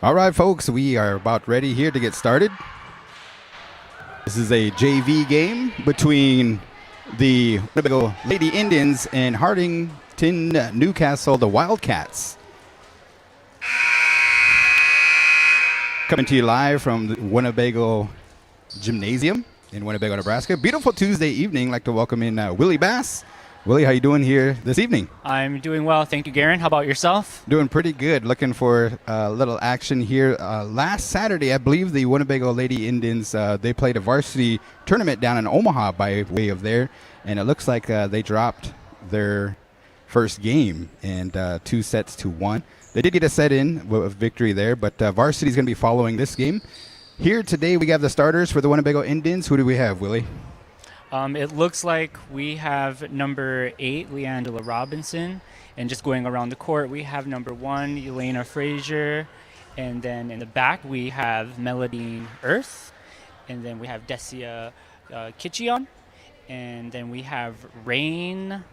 All right, folks, we are about ready here to get started. This is a JV game between the Winnebago Lady Indians and Hartington Newcastle, the Wildcats. Coming to you live from the Winnebago Gymnasium in Winnebago, Nebraska. Beautiful Tuesday evening. I'd like to welcome in Willie Bass. Willie, how you doing here this evening? I'm doing well. Thank you, Garen. How about yourself? Doing pretty good. Looking for a little action here. Last Saturday, I believe the Winnebago Lady Indians, they played a varsity tournament down in Omaha by way of there, and it looks like they dropped their first game and 2 sets to 1. They did get a set in with victory there, but varsity is going to be following this game. Here today, we have the starters for the Winnebago Indians. Who do we have, Willie? It looks like we have number 8, Leandela Robinson. And just going around the court, we have number 1, Elena Frazier. And then in the back, we have Melody Earth. And then we have Desia Kitchion. And then we have Rain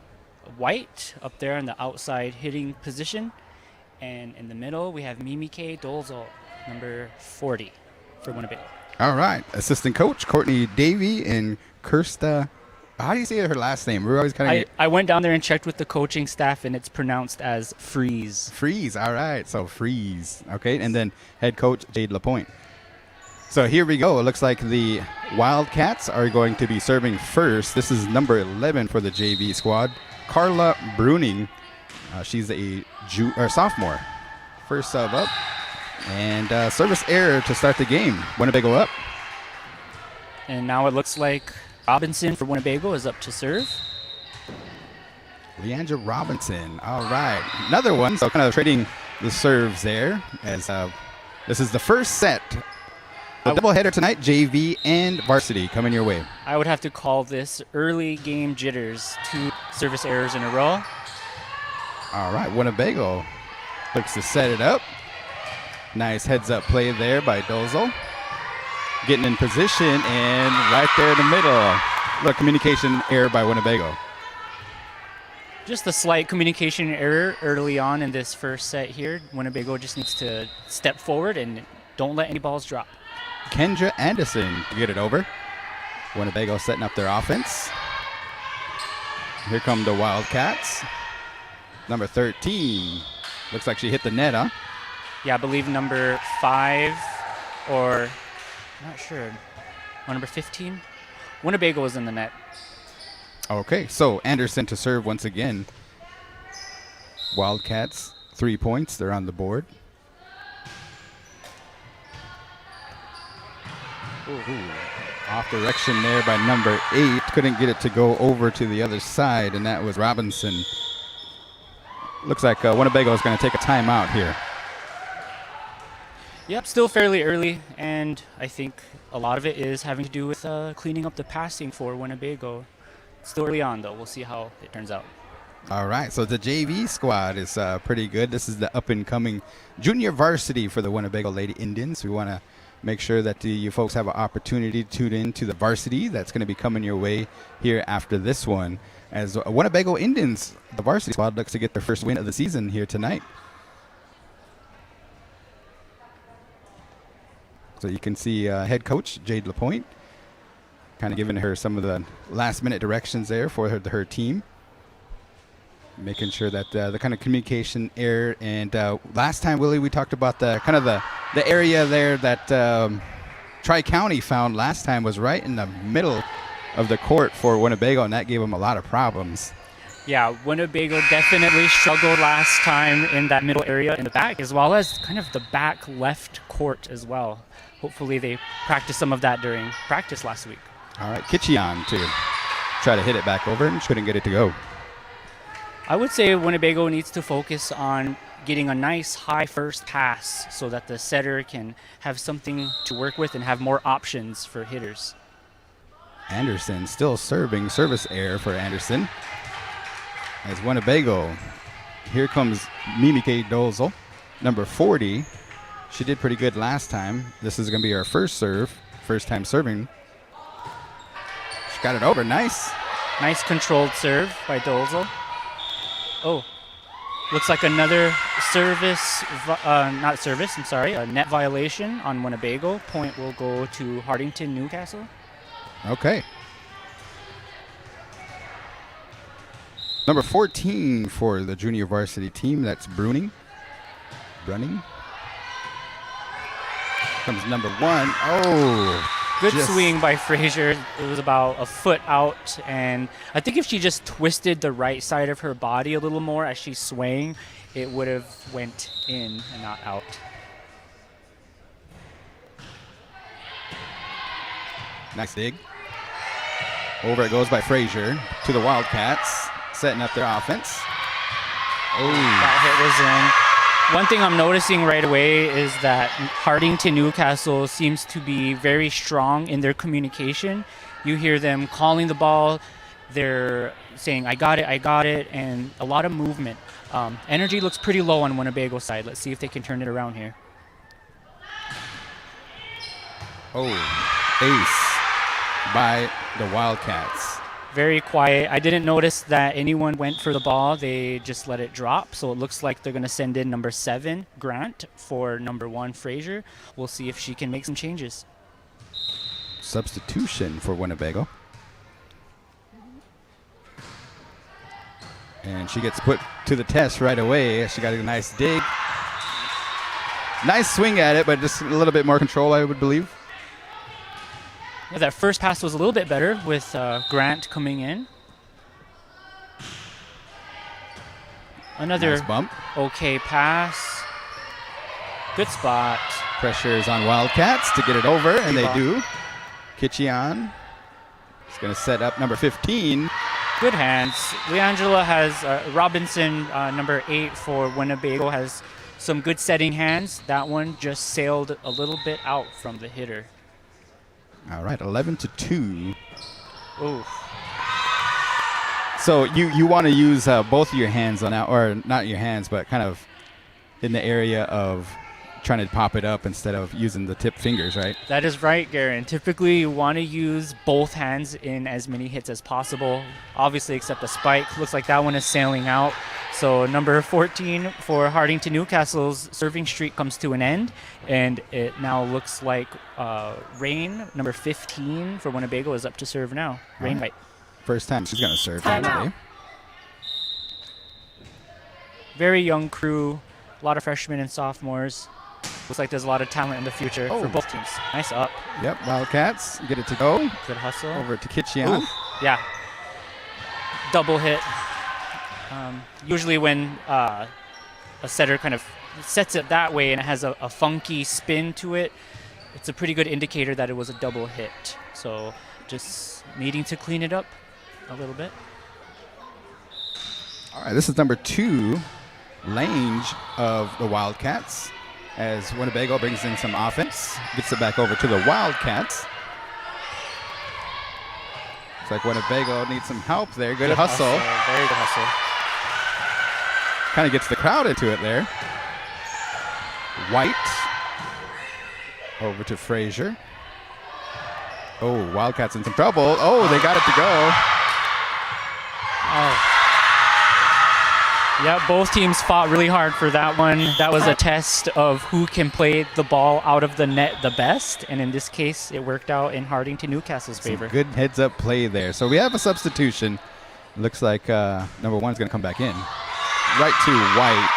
White up there in the outside hitting position. And in the middle, we have Mimike Dolzo, number 40 for Winnebago. All right. Assistant coach, Courtney Davey and Kirsta. How do you say her last name? We're always kind of. I went down there and checked with the coaching staff, and it's pronounced as Freeze. Freeze. All right. So Freeze. Okay. And then head coach Jade Lapointe. So here we go. It looks like the Wildcats are going to be serving first. This is number 11 for the JV squad, Carla Bruning. She's a sophomore. First sub up. And service error to start the game. Winnebago up. And now it looks like Robinson for Winnebago is up to serve. Leandra Robinson. All right. Another one. So kind of trading the serves there as this is the first set. A doubleheader tonight, JV and varsity coming your way. I would have to call this early game jitters. 2 service errors in a row. All right. Winnebago looks to set it up. Nice heads-up play there by Dozel. Getting in position and right there in the middle. Look, communication error by Winnebago. Just a slight communication error early on in this first set here. Winnebago just needs to step forward and don't let any balls drop. Kendra Anderson to get it over. Winnebago setting up their offense. Here come the Wildcats. Number 13. Looks like she hit the net, huh? Yeah, I believe number 5 or I'm not sure. Or number 15. Winnebago was in the net. Okay, so Anderson to serve once again. Wildcats, 3 points. They're on the board. Ooh. Off direction there by number 8. Couldn't get it to go over to the other side, and that was Robinson. Looks like Winnebago is going to take a timeout here. Yep, still fairly early, and I think a lot of it is having to do with cleaning up the passing for Winnebago. Still early on, though. We'll see how it turns out. All right, so the JV squad is pretty good. This is the up-and-coming junior varsity for the Winnebago Lady Indians. We want to make sure that you folks have an opportunity to tune in to the varsity that's going to be coming your way here after this one. As Winnebago Indians, the varsity squad, looks to get their first win of the season here tonight. So you can see head coach Jade Lapointe kind of giving her some of the last-minute directions there for her team, making sure that the kind of communication error. And last time, Willie, we talked about the kind of the area there that Tri-County found last time was right in the middle of the court for Winnebago, and that gave them a lot of problems. Yeah, Winnebago definitely struggled last time in that middle area in the back, as well as kind of the back left court as well. Hopefully they practiced some of that during practice last week. All right, Kitchion to try to hit it back over and couldn't get it to go. I would say Winnebago needs to focus on getting a nice high first pass so that the setter can have something to work with and have more options for hitters. Anderson still serving, service error for Anderson. As Winnebago, here comes Mimike Dozel, number 40. She did pretty good last time. This is going to be her first time serving. She got it over. Nice. Nice controlled serve by Dozel. Oh. Looks like another a net violation on Winnebago. Point will go to Hardington Newcastle. Okay. Number 14 for the junior varsity team, that's Brunning. Comes number 1. Oh, good swing by Frazier. It was about a foot out, and I think if she just twisted the right side of her body a little more as she's swaying, it would have went in and not out. Nice dig. Over it goes by Frazier to the Wildcats, setting up their offense. Oh, that hit was in. One thing I'm noticing right away is that Hardington Newcastle seems to be very strong in their communication. You hear them calling the ball. They're saying, I got it, and a lot of movement. Energy looks pretty low on Winnebago's side. Let's see if they can turn it around here. Oh, ace by the Wildcats. Very quiet. I didn't notice that anyone went for the ball. They just let it drop. So it looks like they're going to send in number 7, Grant, for number 1, Frazier. We'll see if she can make some changes. Substitution for Winnebago. And she gets put to the test right away. She got a nice dig. Nice swing at it, but just a little bit more control, I would believe. Yeah, that first pass was a little bit better with Grant coming in. Another nice bump. Okay pass. Good spot. Pressure is on Wildcats to get it over, and they do. Kitchian is going to set up number 15. Good hands. Leangela has Robinson, number 8 for Winnebago, has some good setting hands. That one just sailed a little bit out from the hitter. All right, 11-2. Ooh. So you want to use both of your hands on that, or not your hands, but kind of in the area of trying to pop it up instead of using the tip fingers, right? That is right, Garen. Typically, you want to use both hands in as many hits as possible, obviously except a spike. Looks like that one is sailing out. So number 14 for Hardington Newcastle's serving streak comes to an end, and it now looks like Rain, number 15 for Winnebago, is up to serve now. Rain White. First time she's going to serve today. Very young crew, a lot of freshmen and sophomores. Looks like there's a lot of talent in the future for both teams. Nice up. Yep, Wildcats get it to go. Good hustle. Over to Kitchian. Yeah. Double hit. Usually when a setter kind of sets it that way and it has a funky spin to it, it's a pretty good indicator that it was a double hit. So just needing to clean it up a little bit. All right, this is number 2, Lange of the Wildcats, as Winnebago brings in some offense. Gets it back over to the Wildcats. Looks like Winnebago needs some help there. Good hustle. Very good hustle. Kind of gets the crowd into it there. White over to Frazier. Oh, Wildcats in some trouble. Oh, they got it to go. Oh. Yeah, both teams fought really hard for that one. That was a test of who can play the ball out of the net the best, and in this case, it worked out in Hardington Newcastle's favor. Good heads-up play there. So we have a substitution. Looks like number 1 is going to come back in. Right to White.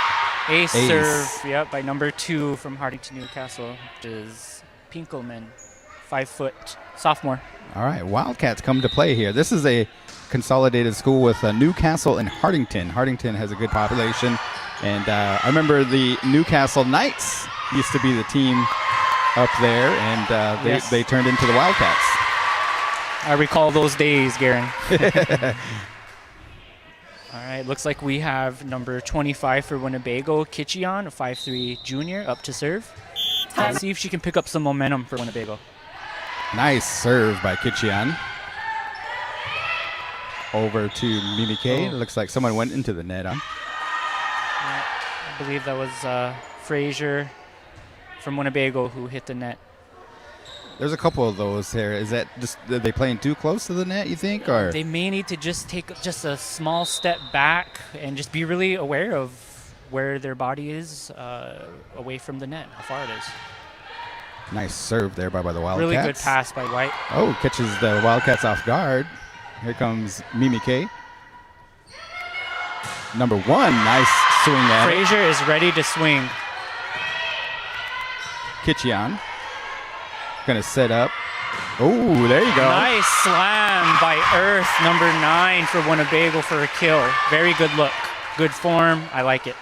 Ace serve, yep, by number 2 from Hardington Newcastle, which is Pinkelman, 5-foot sophomore. All right, Wildcats come to play here. This is a consolidated school with Newcastle and Hardington. Hardington has a good population, and I remember the Newcastle Knights used to be the team up there, and they turned into the Wildcats. I recall those days, Garen. All right, looks like we have number 25 for Winnebago, Kitchian, a 5'3" junior, up to serve. Let's see if she can pick up some momentum for Winnebago. Nice serve by Kitchian. Over to Mimike. It looks like someone went into the net, huh? Yeah, I believe that was Frazier from Winnebago who hit the net. There's a couple of those here. Is that just, are they playing too close to the net, you think? Or they may need to just take just a small step back and just be really aware of where their body is away from the net, how far it is. Nice serve there by the Wildcats. Really good pass by White. Oh, catches the Wildcats off guard. Here comes Mimi K. Number 1, nice swing at it. Frazier is ready to swing. Kitchian. Gonna set up. Oh, there you go. Nice slam by Earth, number 9 for Winnebago for a kill. Very good look. Good form. I like it.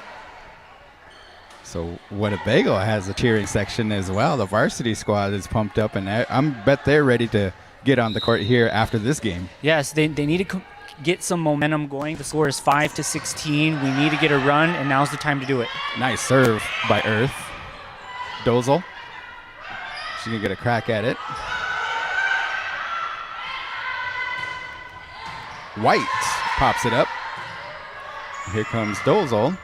So Winnebago has a cheering section as well. The varsity squad is pumped up, and I bet they're ready to get on the court here after this game. Yes, they need to get some momentum going. The score is 5-16. We need to get a run, and now's the time to do it. Nice serve by Earth. Dozel. She's going to get a crack at it. White pops it up. Here comes Dozel.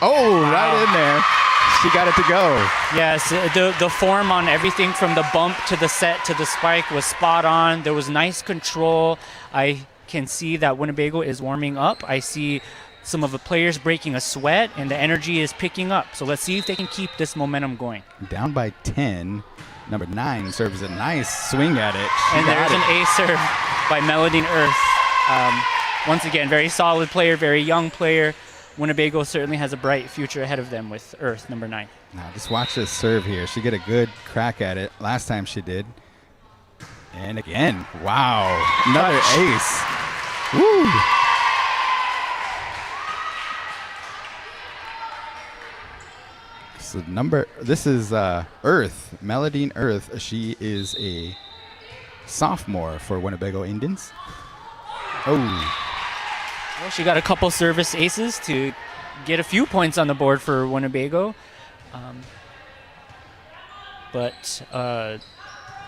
Oh, wow. Right in there. She got it to go. Yes, the form on everything from the bump to the set to the spike was spot on. There was nice control. I can see that Winnebago is warming up. I see some of the players breaking a sweat, and the energy is picking up. So let's see if they can keep this momentum going. Down by 10. Number 9 serves a nice swing at it. And there's an ace serve by Melody Earth. Once again, very solid player, very young player. Winnebago certainly has a bright future ahead of them with Earth, number 9. Now just watch this serve here. She get a good crack at it. Last time she did. And again, wow, another ace. Woo! So this is Earth, Melody Earth. She is a sophomore for Winnebago Indians. Oh. Well, she got a couple service aces to get a few points on the board for Winnebago. But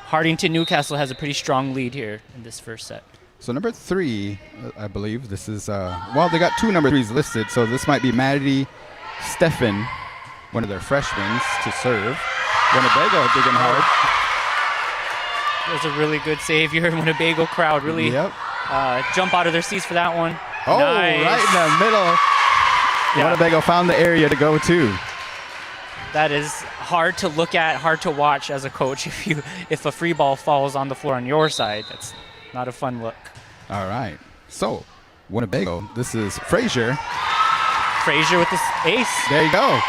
Hardington Newcastle has a pretty strong lead here in this first set. So number 3, I believe this is, well, they got 2 number 3s listed, so this might be Maddie Steffen, one of their freshmen, to serve. Winnebago digging hard. It was a really good save here. Winnebago crowd really jump out of their seats for that one. Oh, nice. Right in the middle. Yeah. Winnebago found the area to go to. That is hard to look at, hard to watch as a coach. If a free ball falls on the floor on your side, that's not a fun look. All right. So, Winnebago, this is Frazier. Frazier with the ace. There you go.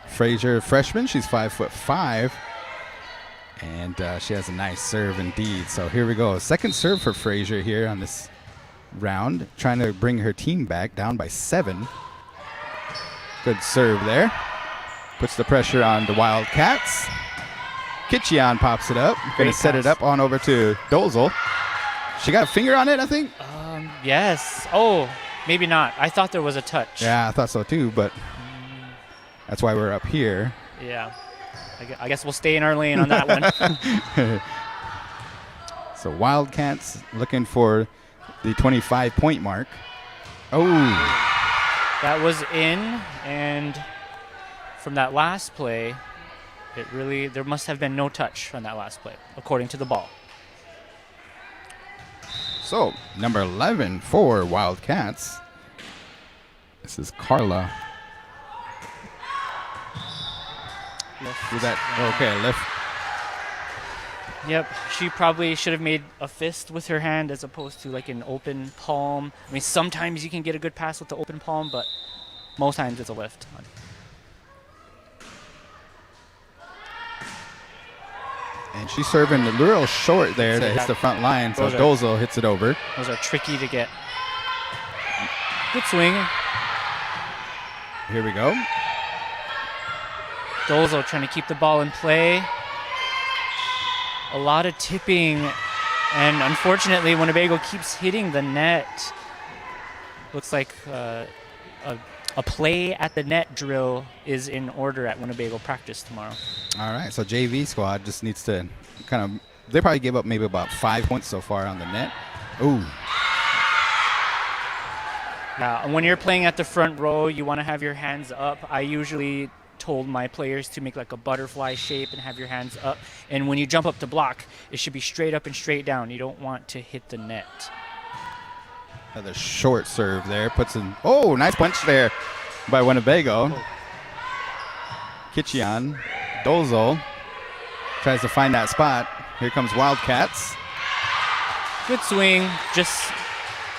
Frazier, freshman. She's 5'5". And she has a nice serve indeed. So here we go. Second serve for Frazier here on this round. Trying to bring her team back, down by 7. Good serve there. Puts the pressure on the Wildcats. Kitchian pops it up. Going to set it up on over to Dozel. She got a finger on it, I think? Yes. Oh, maybe not. I thought there was a touch. Yeah, I thought so too, but that's why we're up here. Yeah. I guess we'll stay in our lane on that one. So Wildcats looking for the 25-point mark. Oh. That was in, and from that last play, there must have been no touch on that last play, according to the ball. So, number 11 for Wildcats. This is Carla. Lift. Yep, she probably should have made a fist with her hand as opposed to like an open palm. I mean, sometimes you can get a good pass with the open palm, but most times it's a lift. And she's serving a little short there that hits the front line, so Dozel hits it over. Those are tricky to get. Good swing. Here we go. Dozel trying to keep the ball in play. A lot of tipping, and unfortunately Winnebago keeps hitting the net. Looks like a play at the net drill is in order at Winnebago practice tomorrow. All right, so JV squad just needs to kind of, they probably gave up maybe about 5 points so far on the net. Ooh. Now, when you're playing at the front row, you want to have your hands up. I usually told my players to make like a butterfly shape and have your hands up. And when you jump up to block, it should be straight up and straight down. You don't want to hit the net. Another short serve there. Puts in. Oh, nice punch there by Winnebago. Kitchian. Dozel tries to find that spot. Here comes Wildcats. Good swing, just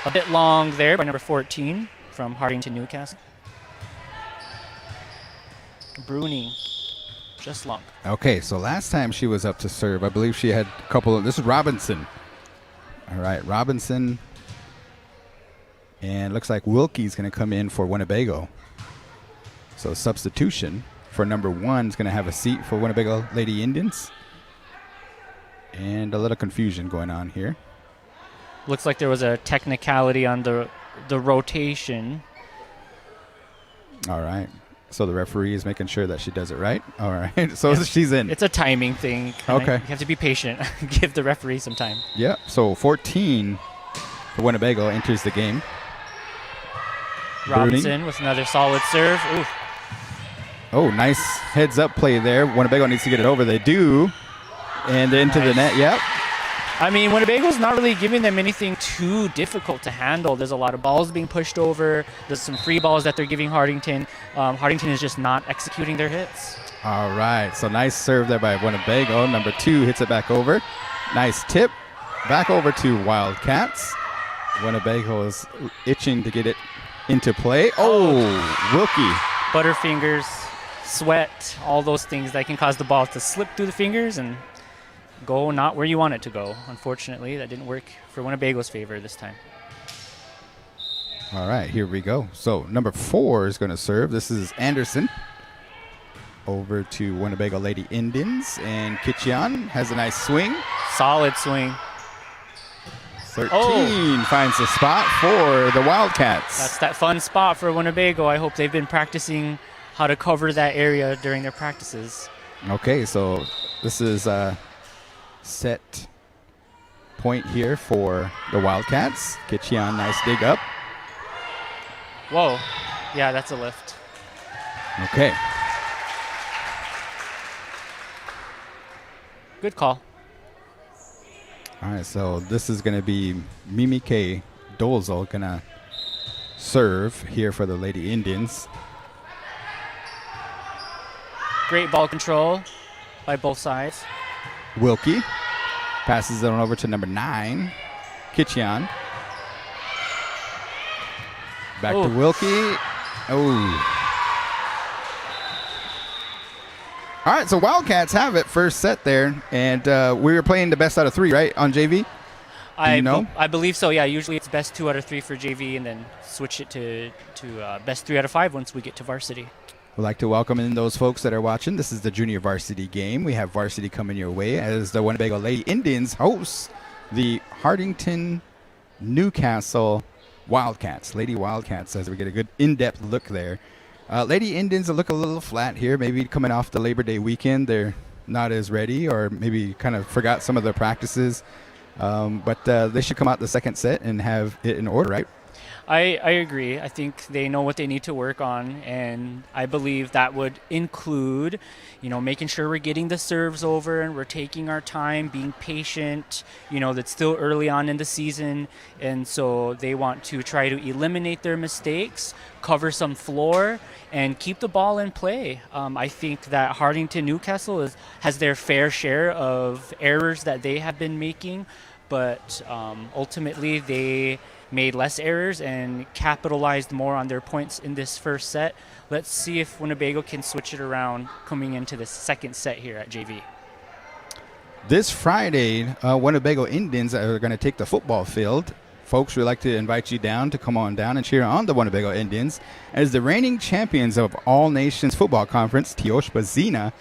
a bit long there by number 14 from Hardington Newcastle. Bruni, just long. Okay, so last time she was up to serve, I believe she had a couple of. This is Robinson. All right, Robinson. And looks like Wilkie's going to come in for Winnebago. So substitution for number 1 is going to have a seat for Winnebago Lady Indians. And a little confusion going on here. Looks like there was a technicality on the rotation. All right. So the referee is making sure that she does it right. All right. So yeah. She's in. It's a timing thing. Okay. You have to be patient. Give the referee some time. Yep. So 14 for Winnebago enters the game. Robinson Bruni. with another solid serve. Ooh. Oh, nice heads-up play there. Winnebago needs to get it over. They do. And into the net. Yep. I mean, Winnebago's not really giving them anything too difficult to handle. There's a lot of balls being pushed over. There's some free balls that they're giving Hardington. Hardington is just not executing their hits. All right. So nice serve there by Winnebago. Number 2 hits it back over. Nice tip. Back over to Wildcats. Winnebago is itching to get it into play. Oh, Wilkie. Butterfingers, sweat, all those things that can cause the ball to slip through the fingers and go not where you want it to go. Unfortunately, that didn't work for Winnebago's favor this time. All right, here we go. So number 4 is going to serve. This is Anderson. Over to Winnebago Lady Indians. And Kitchian has a nice swing. Solid swing. 13 finds the spot for the Wildcats. That's that fun spot for Winnebago. I hope they've been practicing how to cover that area during their practices. Okay, so this is a set point here for the Wildcats. Kitchian, nice dig up. Whoa. Yeah, that's a lift. Okay. Good call. All right, so this is going to be Mimi K. Dozel going to serve here for the Lady Indians. Great ball control by both sides. Wilkie passes it on over to number 9, Kitchian. Back to Wilkie. Oh. All right, so Wildcats have it first set there, and we were playing the best out of 3, right, on JV? I believe so, yeah. Usually it's best 2 out of 3 for JV and then switch it to best 3 out of 5 once we get to varsity. We'd like to welcome in those folks that are watching. This is the junior varsity game. We have varsity coming your way as the Winnebago Lady Indians host the Hardington Newcastle Wildcats. Lady Wildcats, as we get a good in-depth look there. Lady Indians look a little flat here. Maybe coming off the Labor Day weekend, they're not as ready, or maybe kind of forgot some of their practices. But they should come out the second set and have it in order, right? I agree. I think they know what they need to work on, and I believe that would include, making sure we're getting the serves over and we're taking our time, being patient. That's still early on in the season, and so they want to try to eliminate their mistakes, cover some floor, and keep the ball in play. I think that Hardington Newcastle has their fair share of errors that they have been making, but ultimately they made less errors and capitalized more on their points in this first set. Let's see if Winnebago can switch it around coming into the second set here at JV. This Friday, Winnebago Indians are going to take the football field. Folks, we'd like to invite you down to come on down and cheer on the Winnebago Indians as the reigning champions of All Nations Football Conference, Tioshba Zena,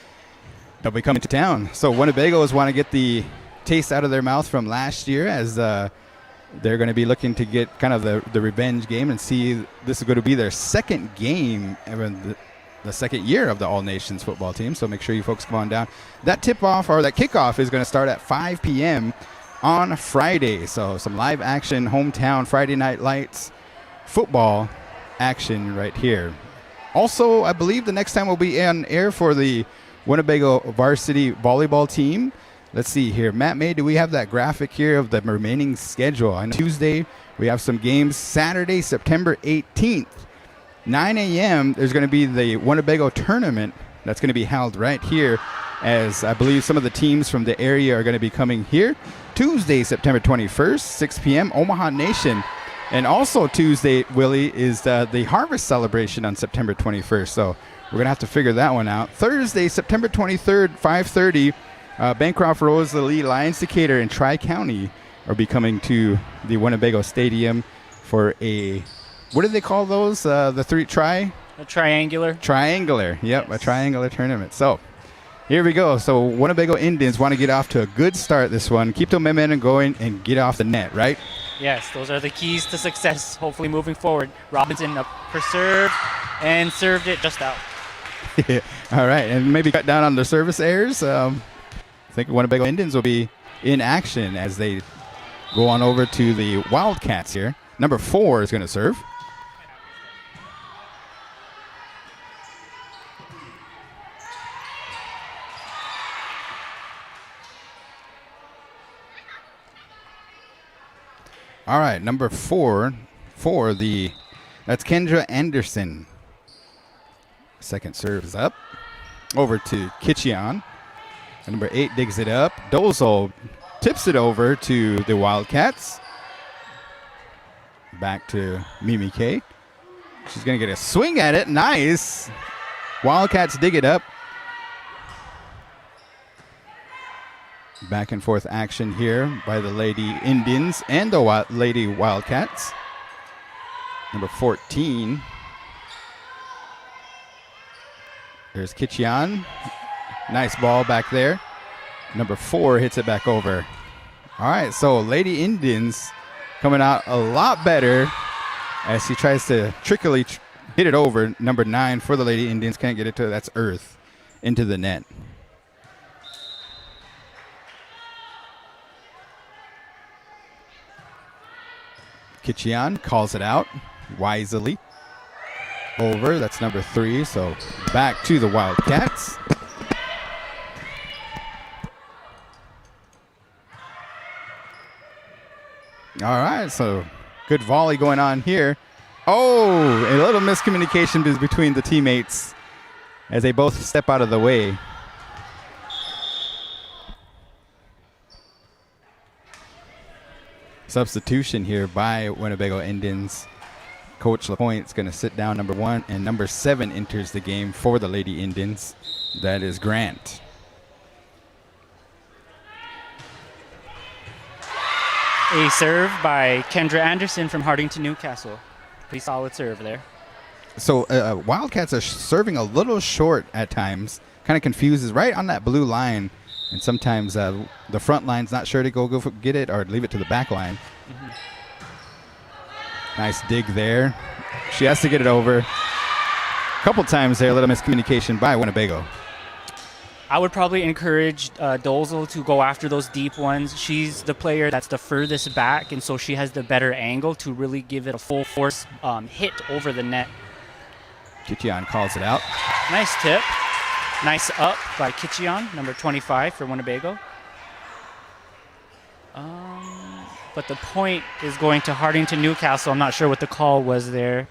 they'll be coming to town. So Winnebago's want to get the taste out of their mouth from last year, as they're going to be looking to get kind of the revenge game and see this is going to be their second game, the second year of the All Nations football team. So make sure you folks come on down. That tip-off or that kickoff is going to start at 5 p.m. on Friday. So some live action, hometown Friday Night Lights football action right here. Also, I believe the next time we'll be on air for the Winnebago varsity volleyball team. Let's see here. Matt May, do we have that graphic here of the remaining schedule? On Tuesday, we have some games. Saturday, September 18th, 9 a.m., there's going to be the Winnebago tournament that's going to be held right here, as I believe some of the teams from the area are going to be coming here. Tuesday, September 21st, 6 p.m., Omaha Nation. And also Tuesday, Willie, is the Harvest Celebration on September 21st. So we're going to have to figure that one out. Thursday, September 23rd, 5:30, Bancroft Rosalie, Lions Decatur, and Tri-County are be coming to the Winnebago Stadium for a, what do they call those? The three A triangular. Triangular, yep, yes. A triangular tournament. So here we go. So Winnebago Indians want to get off to a good start this one. Keep the momentum going and get off the net, right? Yes, those are the keys to success, hopefully moving forward. Robinson up for serve and served it just out. All right, and maybe cut down on the service errors. I think Winnebago Indians will be in action as they go on over to the Wildcats here. Number 4 is going to serve. All right, number 4 for that's Kendra Anderson. Second serve is up. Over to Kitchian. And number 8 digs it up. Dozel tips it over to the Wildcats. Back to Mimi K. She's going to get a swing at it. Nice. Wildcats dig it up. Back and forth action here by the Lady Indians and the Lady Wildcats. Number 14. There's Kitchian. Nice ball back there. Number 4 hits it back over. All right, so Lady Indians coming out a lot better as she tries to trickily hit it over. Number 9 for the Lady Indians. Can't get it to, that's Earth, into the net. Kitchian calls it out wisely. Over, that's number 3, so back to the Wildcats. All right, so good volley going on here. Oh, a little miscommunication between the teammates as they both step out of the way. Substitution here by Winnebago Indians. Coach LaPointe's going to sit down number 1, and number 7 enters the game for the Lady Indians. That is Grant. A serve by Kendra Anderson from Hardington, Newcastle. Pretty solid serve there. So Wildcats are serving a little short at times. Kind of confuses right on that blue line. And sometimes the front line's not sure to go get it or leave it to the back line. Mm-hmm. Nice dig there. She has to get it over. A couple times there, a little miscommunication by Winnebago. I would probably encourage Dozel to go after those deep ones. She's the player that's the furthest back, and so she has the better angle to really give it a full force hit over the net. Kitchian calls it out. Nice tip. Nice up by Kitchian, number 25 for Winnebago. But the point is going to Hardington, Newcastle. I'm not sure what the call was there.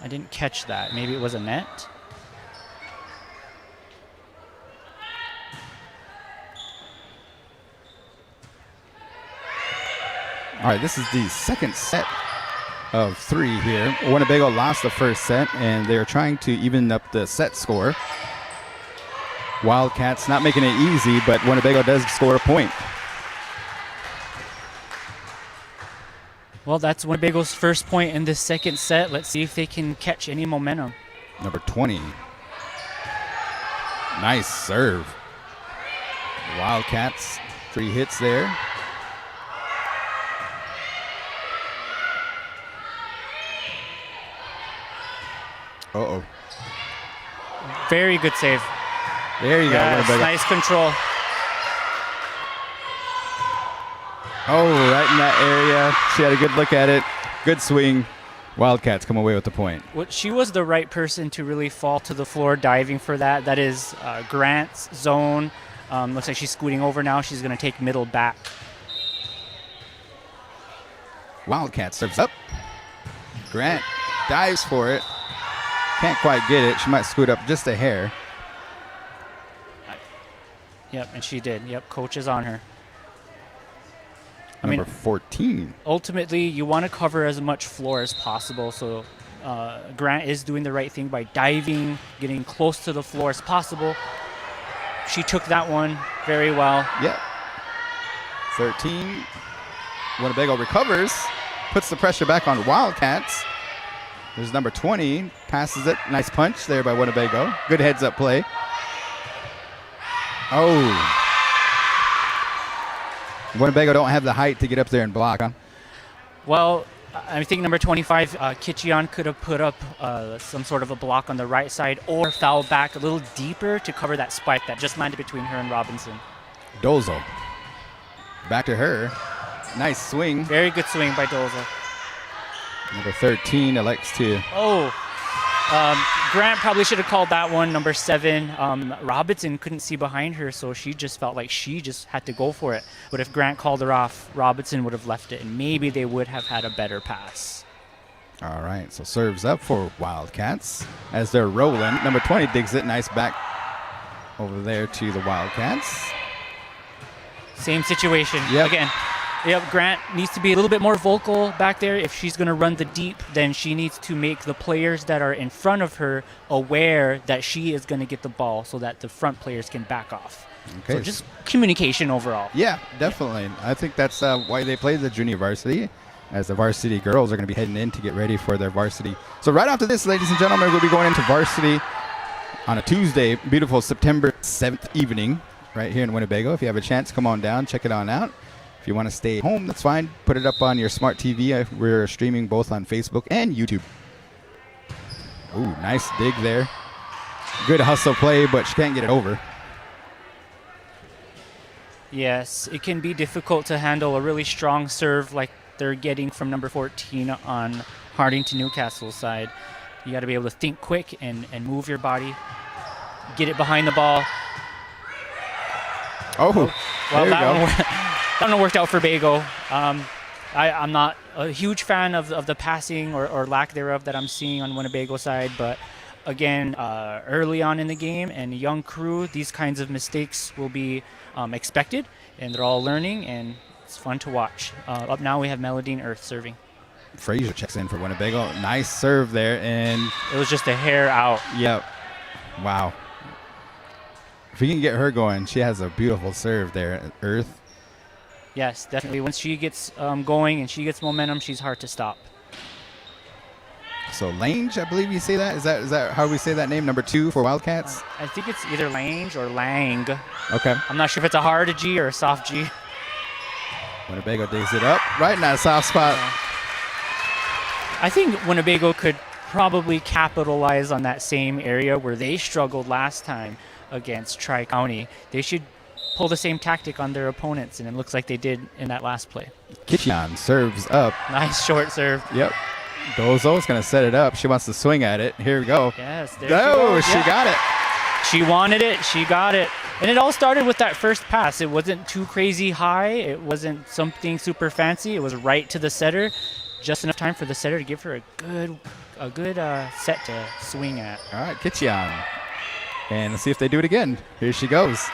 I didn't catch that. Maybe it was a net. All right, this is the second set of 3 here. Winnebago lost the first set, and they're trying to even up the set score. Wildcats not making it easy, but Winnebago does score a point. Well, that's Winnebago's first point in this second set. Let's see if they can catch any momentum. Number 20. Nice serve. Wildcats, 3 hits there. Uh-oh. Very good save. There you go. Nice control. Oh, right in that area. She had a good look at it. Good swing. Wildcats come away with the point. Well, she was the right person to really fall to the floor diving for that. That is Grant's zone. Looks like she's scooting over now. She's going to take middle back. Wildcat serves up. Grant dives for it. Can't quite get it. She might scoot up just a hair. Yep, and she did. Yep, coach is on her. Number 14. Ultimately, you want to cover as much floor as possible. So Grant is doing the right thing by diving, getting close to the floor as possible. She took that one very well. Yep. 13. Winnebago recovers, puts the pressure back on Wildcats. There's number 20, passes it. Nice punch there by Winnebago. Good heads-up play. Oh. Winnebago don't have the height to get up there and block, huh? Well, I think number 25, Kitchian could have put up some sort of a block on the right side or foul back a little deeper to cover that spike that just landed between her and Robinson. Dozo. Back to her. Nice swing. Very good swing by Dozo. Number 13 elects to... Grant probably should have called that one. Number 7, Robinson couldn't see behind her, so she just felt like she just had to go for it. But if Grant called her off, Robinson would have left it, and maybe they would have had a better pass. All right, so serves up for Wildcats as they're rolling. Number 20 digs it. Nice back over there to the Wildcats. Same situation. Yep. Again. Yep, Grant needs to be a little bit more vocal back there. If she's going to run the deep, then she needs to make the players that are in front of her aware that she is going to get the ball so that the front players can back off. Okay. So just communication overall. Yeah, definitely. Yeah. I think that's why they play the junior varsity, as the varsity girls are going to be heading in to get ready for their varsity. So right after this, ladies and gentlemen, we'll be going into varsity on a Tuesday, beautiful September 7th evening right here in Winnebago. If you have a chance, come on down, check it on out. If you want to stay home, that's fine. Put it up on your smart TV. We're streaming both on Facebook and YouTube. Ooh, nice dig there. Good hustle play, but she can't get it over. Yes, it can be difficult to handle a really strong serve like they're getting from number 14 on Hardington Newcastle's side. You got to be able to think quick and move your body, get it behind the ball. Oh, well, there you go. That one worked out for Bago. I'm not a huge fan of the passing or lack thereof that I'm seeing on Winnebago side, but again, early on in the game and a young crew, these kinds of mistakes will be expected, and they're all learning, and it's fun to watch. Up now we have Melodine Earth serving. Frazier checks in for Winnebago. Nice serve there, and it was just a hair out. Yep. Wow. If we can get her going, she has a beautiful serve there, Earth. Yes, definitely. Once she gets going and she gets momentum, she's hard to stop. So Lange, I believe you say that? Is that how we say that name? Number 2 for Wildcats? I think it's either Lange or Lang. Okay. I'm not sure if it's a hard G or a soft G. Winnebago digs it up right in that soft spot. I think Winnebago could probably capitalize on that same area where they struggled last time against Tri-County. They should pull the same tactic on their opponents, and it looks like they did in that last play. Kitchian serves up. Nice short serve. Yep. Dozo's going to set it up. She wants to swing at it. Here we go. Yes, there she got it. She wanted it. She got it. And it all started with that first pass. It wasn't too crazy high. It wasn't something super fancy. It was right to the setter. Just enough time for the setter to give her a good set to swing at. All right, Kitchian. And let's see if they do it again. Here she goes.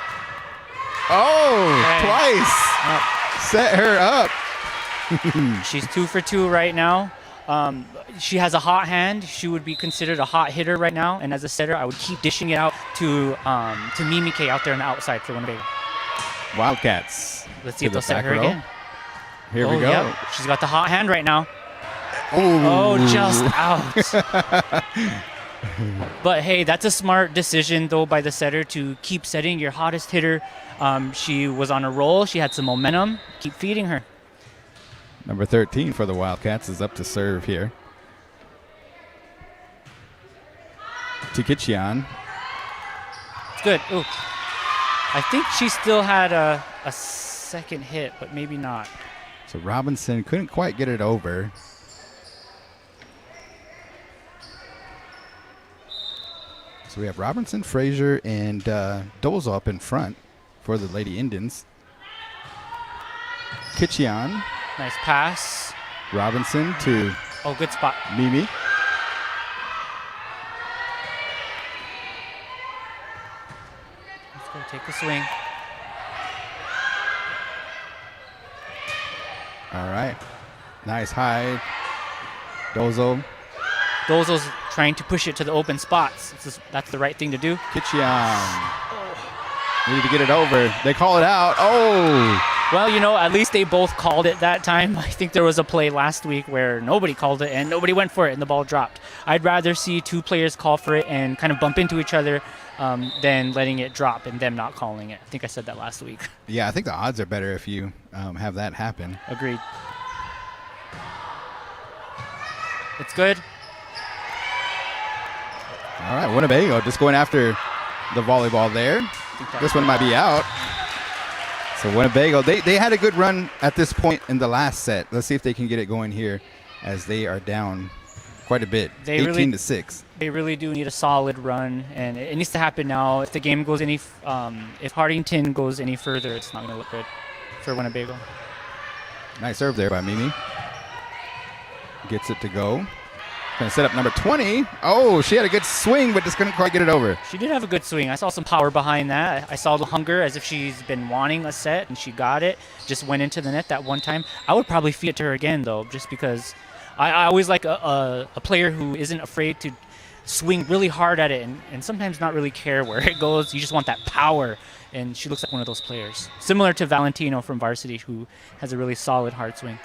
Oh, twice. Set her up. She's 2 for 2 right now. She has a hot hand. She would be considered a hot hitter right now. And as a setter, I would keep dishing it out to Mimike out there on the outside for Winnebago. Wildcats. Let's see if they'll set her again. Here we go. Yep. She's got the hot hand right now. Ooh. Oh, just out. But hey, that's a smart decision though by the setter to keep setting your hottest hitter. She was on a roll. She had some momentum. Keep feeding her. Number 13 for the Wildcats is up to serve here. To Kitchian. It's good. Ooh. I think she still had a second hit, but maybe not. So Robinson couldn't quite get it over. So we have Robinson, Frazier, and Dozo up in front. for the Lady Indians. Kitchian. Nice pass. Robinson to Oh, good spot. Mimi. Let's go take a swing. All right. Nice high. Dozo. Dozo's trying to push it to the open spots. That's the right thing to do. Kitchian. Needed to get it over. They call it out. Oh! Well, you know, at least they both called it that time. I think there was a play last week where nobody called it and nobody went for it and the ball dropped. I'd rather see two players call for it and kind of bump into each other than letting it drop and them not calling it. I think I said that last week. Yeah, I think the odds are better if you have that happen. Agreed. It's good. All right, Winnebago just going after the volleyball there. This one might be out. So Winnebago, they had a good run at this point in the last set. Let's see if they can get it going here as they are down quite a bit, 18-6. They really do need a solid run, and it needs to happen now. If the game goes if Hardington goes any further, it's not going to look good for Winnebago. Nice serve there by Mimi. Gets it to go. Going to set up number 20. Oh, she had a good swing, but just couldn't quite get it over. She did have a good swing. I saw some power behind that. I saw the hunger as if she's been wanting a set, and she got it. Just went into the net that one time. I would probably feed it to her again, though, just because I always like a player who isn't afraid to swing really hard at it and sometimes not really care where it goes. You just want that power, and she looks like one of those players. Similar to Valentino from Varsity, who has a really solid hard swing.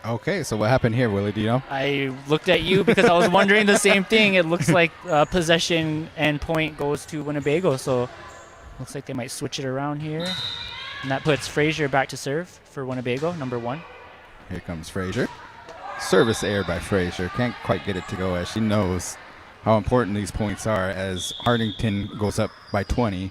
Okay, so what happened here, Willie? Do you know? I looked at you because I was wondering the same thing. It looks like possession and point goes to Winnebago, so looks like they might switch it around here. And that puts Frazier back to serve for Winnebago, number 1. Here comes Frazier. Service error by Frazier. Can't quite get it to go as she knows how important these points are as Hardington goes up by 20.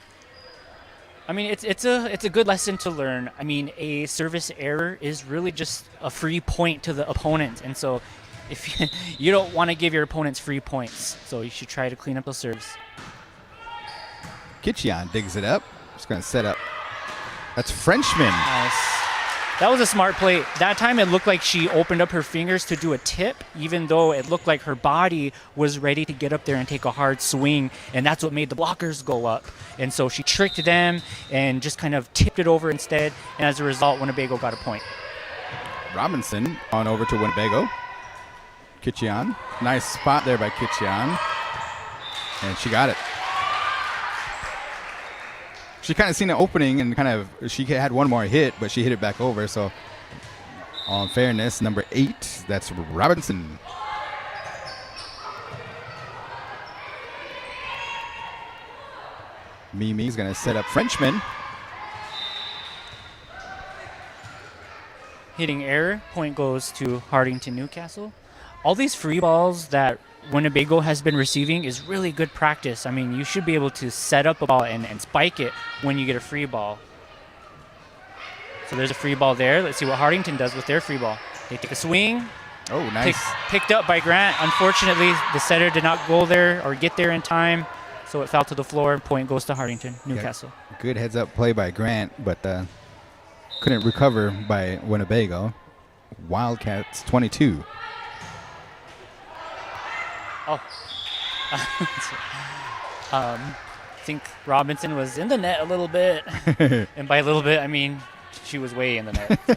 I mean, it's a good lesson to learn. I mean, a service error is really just a free point to the opponent, and so if you don't want to give your opponents free points, so you should try to clean up those serves. Kitchian digs it up. Just going to set up. That's Frenchman. Nice. That was a smart play. That time it looked like she opened up her fingers to do a tip, even though it looked like her body was ready to get up there and take a hard swing, and that's what made the blockers go up. And so she tricked them and just kind of tipped it over instead, and as a result, Winnebago got a point. Robinson on over to Winnebago. Kitchian. Nice spot there by Kitchian. And she got it. She kind of seen an opening and she had one more hit, but she hit it back over. So, all in fairness, number 8, that's Robinson. Mimi's going to set up Frenchman. Hitting error, point goes to Hardington Newcastle. All these free balls that Winnebago has been receiving is really good practice. I mean, you should be able to set up a ball and spike it when you get a free ball. So there's a free ball there. Let's see what Hardington does with their free ball. They take a swing. Oh, nice. Picked up by Grant. Unfortunately, the setter did not go there or get there in time, so it fell to the floor. Point goes to Hardington Newcastle. Yeah, good heads-up play by Grant, but couldn't recover by Winnebago. Wildcats 22. Oh. I think Robinson was in the net a little bit. And by a little bit, I mean she was way in the net. So.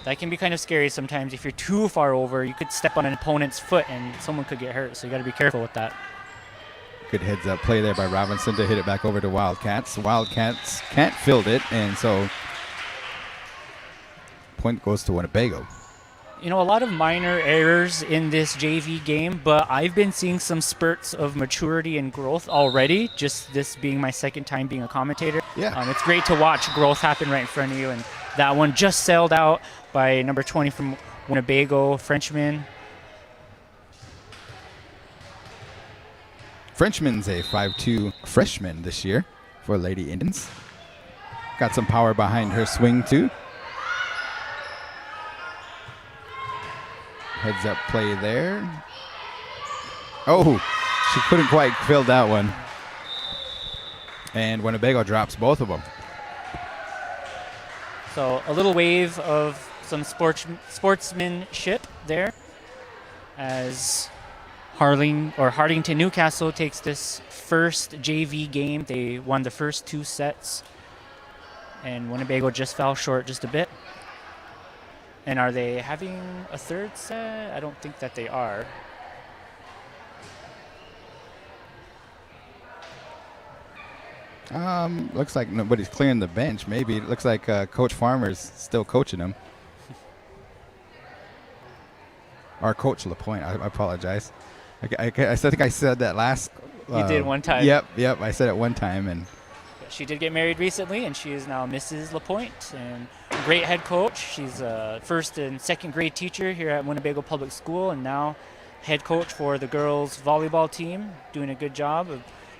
That can be kind of scary sometimes. If you're too far over, you could step on an opponent's foot and someone could get hurt. So you got to be careful with that. Good heads-up play there by Robinson to hit it back over to Wildcats. Wildcats can't field it, and so point goes to Winnebago. You know, a lot of minor errors in this JV game, but I've been seeing some spurts of maturity and growth already, just this being my second time being a commentator. Yeah. It's great to watch growth happen right in front of you, and that one just sailed out by number 20 from Winnebago, Frenchman. Frenchman's a 5'2" freshman this year for Lady Indians. Got some power behind her swing, too. Heads up play there. Oh, she couldn't quite fill that one. And Winnebago drops both of them. So a little wave of some sportsmanship there as Hardington Newcastle takes this first JV game. They won the first 2 sets, and Winnebago just fell short just a bit. And are they having a third set? I don't think that they are. Looks like nobody's clearing the bench. Maybe it looks like Coach Farmer's still coaching them. Or Coach LaPointe. I apologize. I think I said that last. You did one time. Yep. I said it one time, and she did get married recently, and she is now Mrs. LaPointe, and great head coach. She's a first and second grade teacher here at Winnebago Public School, and now head coach for the girls volleyball team, doing a good job.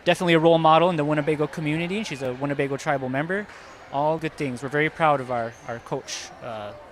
Definitely a role model in the Winnebago community. She's a Winnebago tribal member. All good things. We're very proud of our coach,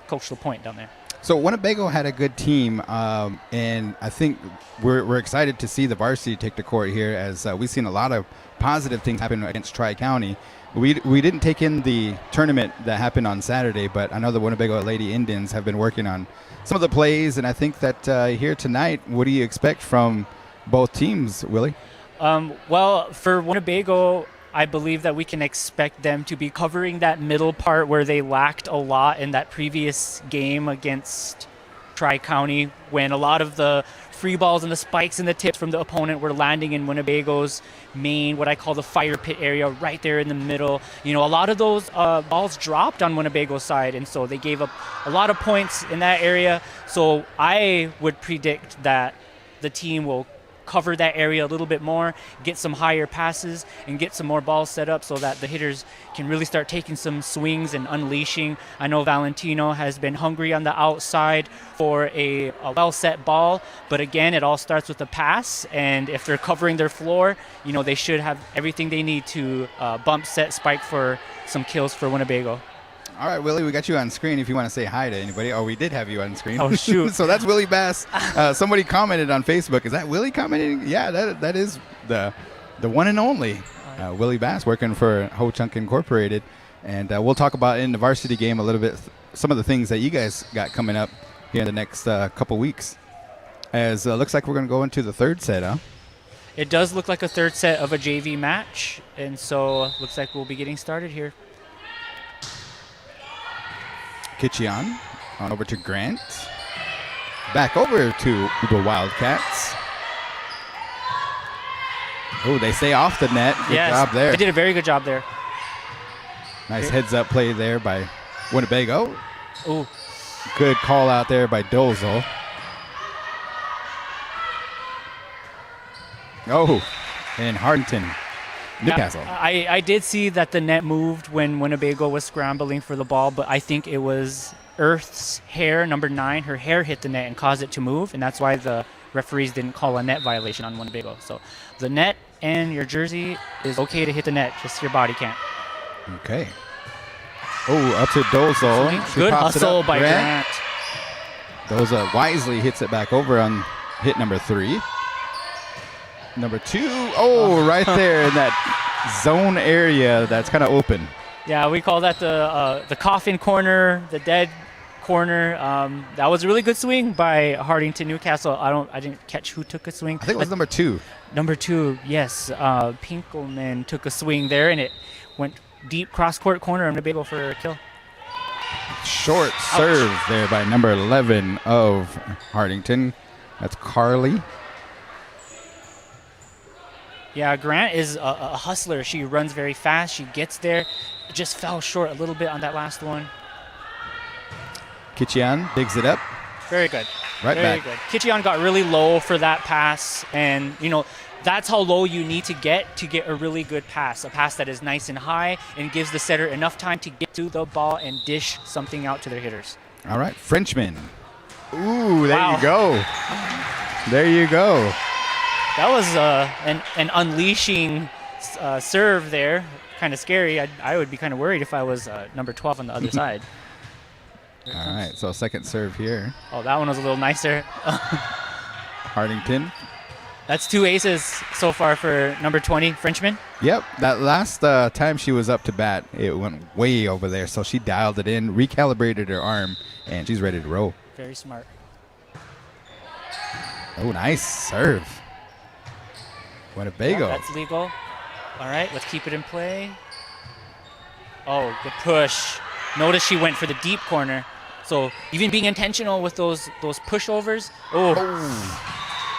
Coach LaPointe down there. So Winnebago had a good team, and I think we're excited to see the varsity take the court here, as we've seen a lot of positive things happen against Tri-County. We didn't take in the tournament that happened on Saturday, but I know the Winnebago Lady Indians have been working on some of the plays, and I think that here tonight, what do you expect from both teams, Willie? Well, for Winnebago, I believe that we can expect them to be covering that middle part where they lacked a lot in that previous game against Tri-County, when a lot of the free balls and the spikes and the tips from the opponent were landing in Winnebago's main, what I call the fire pit area, right there in the middle. You know, a lot of those balls dropped on Winnebago's side, and so they gave up a lot of points in that area. So I would predict that the team will cover that area a little bit more, get some higher passes, and get some more balls set up so that the hitters can really start taking some swings and unleashing. I know Valentino has been hungry on the outside for a well-set ball, but again, it all starts with a pass, and if they're covering their floor, you know, they should have everything they need to bump, set, spike for some kills for Winnebago. All right, Willie, we got you on screen if you want to say hi to anybody. Oh, we did have you on screen. Oh, shoot. So that's Willie Bass. Somebody commented on Facebook. Is that Willie commenting? Yeah, that is the one and only Willie Bass, working for Ho Chunk Incorporated. And we'll talk about in the varsity game a little bit, some of the things that you guys got coming up here in the next couple weeks. As looks like we're going to go into the third set, huh? It does look like a third set of a JV match, and so looks like we'll be getting started here. Kitchian on over to Grant. Back over to the Wildcats. Oh, they stay off the net. Good job there. They did a very good job there. Nice heads-up play there by Winnebago. Ooh. Good call out there by Dozel. Oh, and Hardington. Newcastle. I did see that the net moved when Winnebago was scrambling for the ball, but I think it was Earth's hair, number 9. Her hair hit the net and caused it to move, and that's why the referees didn't call a net violation on Winnebago. So the net and your jersey is okay to hit the net, just your body can't. Okay. Oh, up to Dozel. Good hustle by Grant. Dozel wisely hits it back over on hit number 3. Number 2, right there in that zone area that's kind of open. Yeah, we call that the coffin corner, the dead corner. That was a really good swing by Hardington Newcastle. I didn't catch who took a swing. I think it was number 2. Number 2, yes. Pinkelman took a swing there, and it went deep cross-court corner and Winnebago for a kill. Short serve there by number 11 of Hardington. That's Carly. Yeah, Grant is a hustler. She runs very fast. She gets there. Just fell short a little bit on that last one. Kitchian digs it up. Very good. Right very back. Good. Kitchian got really low for that pass, and you know that's how low you need to get a really good pass. A pass that is nice and high and gives the setter enough time to get to the ball and dish something out to their hitters. All right, Frenchman. Ooh, there you go. There you go. That was an unleashing serve there. Kind of scary. I would be kind of worried if I was number 12 on the other side. All right, so second serve here. Oh, that one was a little nicer. Hardington. That's 2 aces so far for number 20, Frenchman. Yep, that last time she was up to bat, it went way over there. So she dialed it in, recalibrated her arm, and she's ready to roll. Very smart. Oh, nice serve. Winnebago. Yeah, that's legal. All right, let's keep it in play. Oh, good push. Notice she went for the deep corner. So even being intentional with those pushovers. Oh,